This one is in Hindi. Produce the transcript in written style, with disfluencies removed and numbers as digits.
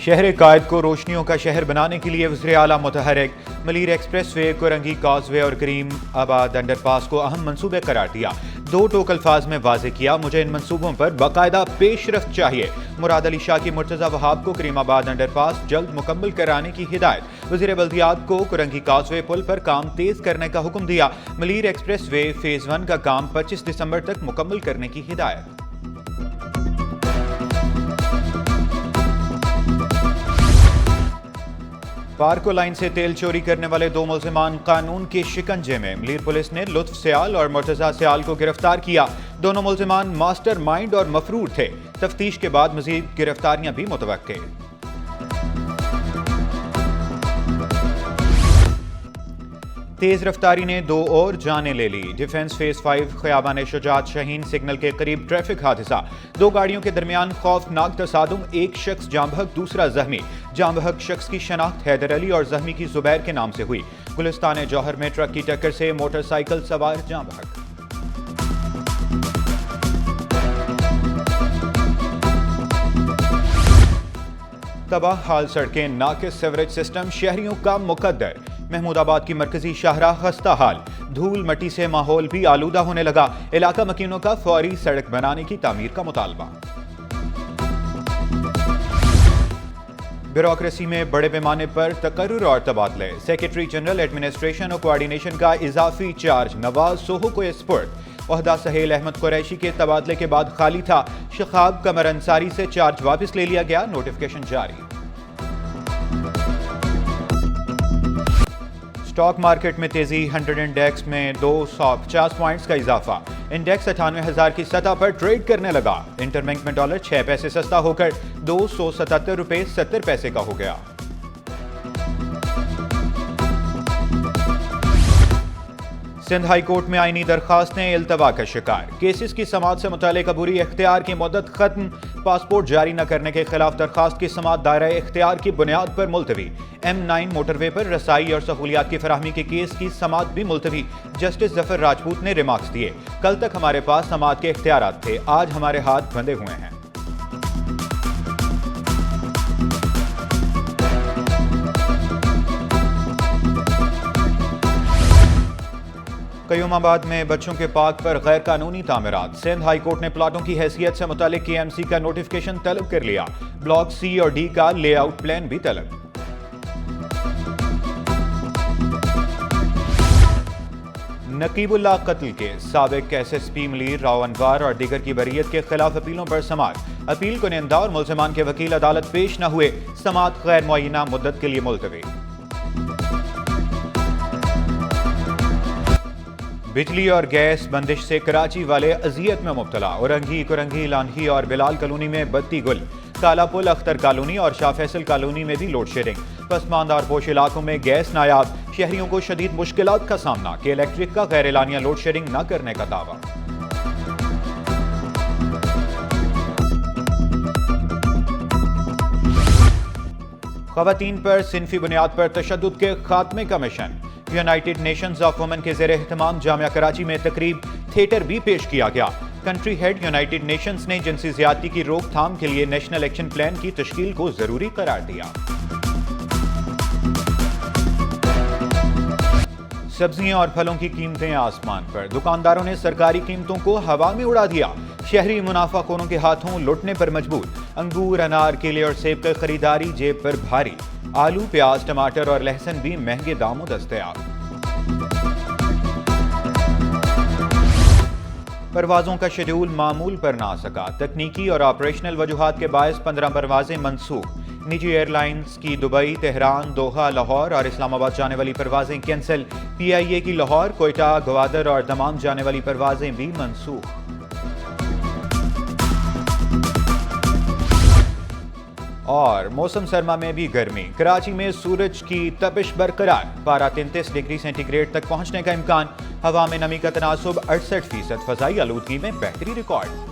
शहर कायद को रोशनियों का शहर बनाने के लिए वज़ीर आला मुतहरिक मलीर एक्सप्रेस वे, कुरंगी काजवे और करीम आबाद अंडरपास को अहम मंसूबे करार दिया। दो टोक अल्फाज में वाजे किया, मुझे इन मंसूबों पर बाकायदा पेशरफ्त चाहिए। मुराद अली शाह की मुर्तज़ा वहाब को करीम आबाद अंडरपास जल्द मुकम्मल कराने की हिदायत। वज़ीर बल्दियात को कुरंगी काजवे पुल पर काम तेज करने का हुक्म दिया। मलीर एक्सप्रेस वे फेज 1 का काम 25 दिसंबर तक मुकम्मल करने की हिदायत। पार्को लाइन से तेल चोरी करने वाले दो मुल्जिमान कानून के शिकंजे में। मलीर पुलिस ने लुत्फ सियाल और मुर्तजा सियाल को गिरफ्तार किया। दोनों मुल्जिमान मास्टर माइंड और मफरूर थे। तफ्तीश के बाद मजीद गिरफ्तारियां भी मुतवक्के। तेज रफ्तारी ने दो और जानें ले ली। Defence phase 5 Khayaban Shujaat Shaheen signal के करीब ट्रैफिक हादसा। दो गाड़ियों के दरमियान खौफनाक तसादुम, एक शख्स जाम बहक दूसरा जख्मी। जाम बहक शख्स की शनाख्त हैदर अली और जख्मी की जुबैर के नाम से हुई। गुलिस्तान जौहर में ट्रक की टक्कर से मोटरसाइकिल सवार जाम बहक। तबाह हाल सड़कें, नाकिस सीवरेज सिस्टम, शहरियों का मुकद्दर। महमूदाबाद की मरकजी शाहराह खस्ता हाल, धूल मट्टी से माहौल भी आलूदा होने लगा। इलाका मकीनों का फौरी सड़क बनाने की तामीर का मुतालबा। ब्यूरोक्रेसी में बड़े पैमाने पर तकर्रुर और तबादले। सेक्रेटरी जनरल एडमिनिस्ट्रेशन और कोऑर्डिनेशन का इजाफी चार्ज नवाज सोहो को स्पुर्द। ओहदा सहेल अहमद कुरैशी के तबादले के बाद खाली था। शखाब कमर अंसारी से चार्ज वापस ले लिया गया, नोटिफिकेशन जारी। स्टॉक मार्केट में तेजी, 100 इंडेक्स में 250 पॉइंट्स का इजाफा। इंडेक्स 98,000 की सतह पर ट्रेड करने लगा। इंटरबैंक में डॉलर 6 पैसे सस्ता होकर 277 रुपए 70 पैसे का हो गया। सिंध हाई कोर्ट में आईनी दरखास्तें इल्तवा का शिकार। केसेस की समाअत से मुतालिक अबूरी इख्तियार की मुद्दत खत्म। पासपोर्ट जारी न करने के खिलाफ दरखास्त की समाअत दायरा इख्तियार की बुनियाद पर मुलतवी। M9 मोटरवे पर रसाई और सहूलियात की फराहमी के केस की समाअत भी मुलतवी। जस्टिस जफर राजपूत ने रिमार्क्स दिए, कल तक हमारे पास समाअत के इख्तियारात थे, आज हमारे हाथ बंधे हुए हैं। कयूमाबाद में बच्चों के पार्क पर गैर कानूनी तामीरात। सिंध हाई कोर्ट ने प्लाटों की हैसियत से मुतालिक KMC का नोटिफिकेशन तलब कर लिया। ब्लॉक C और D का लेआउट प्लान भी तलब। नकीबुल्लाह कत्ल के साबिक SSP मलीर राव अनवार और दीगर की बरीयत के खिलाफ अपीलों पर समाअत। अपील को निंदा और मुल्जिमान के वकील अदालत पेश न हुए, समाअत गैर मुअय्यना मुद्दत के लिए मुलतवी। बिजली और गैस बंदिश से कराची वाले अजियत में मुब्तला। औरंगी, कुरंगी, लांधी और बिलाल कॉलोनी में बत्ती गुल। काला पुल, अख्तर कॉलोनी और शाह फैसल कॉलोनी में भी लोड शेडिंग। पसमानदा और पोश इलाकों में गैस नायाब। शहरियों को शदीद मुश्किलात का सामना। के इलेक्ट्रिक का गैर एलानिया लोड शेडिंग न करने का दावा। खवातीन पर सिनफी बुनियाद पर तशद्दुद के खात्मे का mission. United Nations of women के ज़ेर एहतमाम जामिया कराची में तकरीब थिएटर भी पेश किया गया। कंट्री हेड यूनाइटेड नेशंस ने जिनसी ज़्यादती की रोकथाम के लिए नेशनल एक्शन प्लान की तश्कील को जरूरी करार दिया। सब्जियां और फलों की कीमतें आसमान पर। दुकानदारों ने सरकारी कीमतों को हवा में उड़ा दिया। शहरी मुनाफाखोरों के हाथों लुटने पर मजबूर। अंगूर, अनार, केले और सेब की खरीदारी जेब पर भारी। आलू, प्याज, टमाटर और लहसुन भी महंगे दामों दस्तयाब। परवाजों का शेड्यूल मामूल पर ना आ सका। तकनीकी और ऑपरेशनल वजूहात के बायस 15 परवाजें मनसूख। निजी एयरलाइंस की दुबई, तेहरान, दोहा, लाहौर और इस्लामाबाद जाने वाली परवाजें कैंसिल। PIA की लाहौर, कोयटा, ग्वादर और दमाम जाने वाली परवाजें भी मनसूख। और मौसम सरमा में भी गर्मी। कराची में सूरज की तपिश बरकरार। पारा 33 डिग्री सेंटीग्रेड तक पहुंचने का इम्कान। हवा में नमी का तनासुब 68%। फजाई आलूदगी में बेहतरी रिकॉर्ड।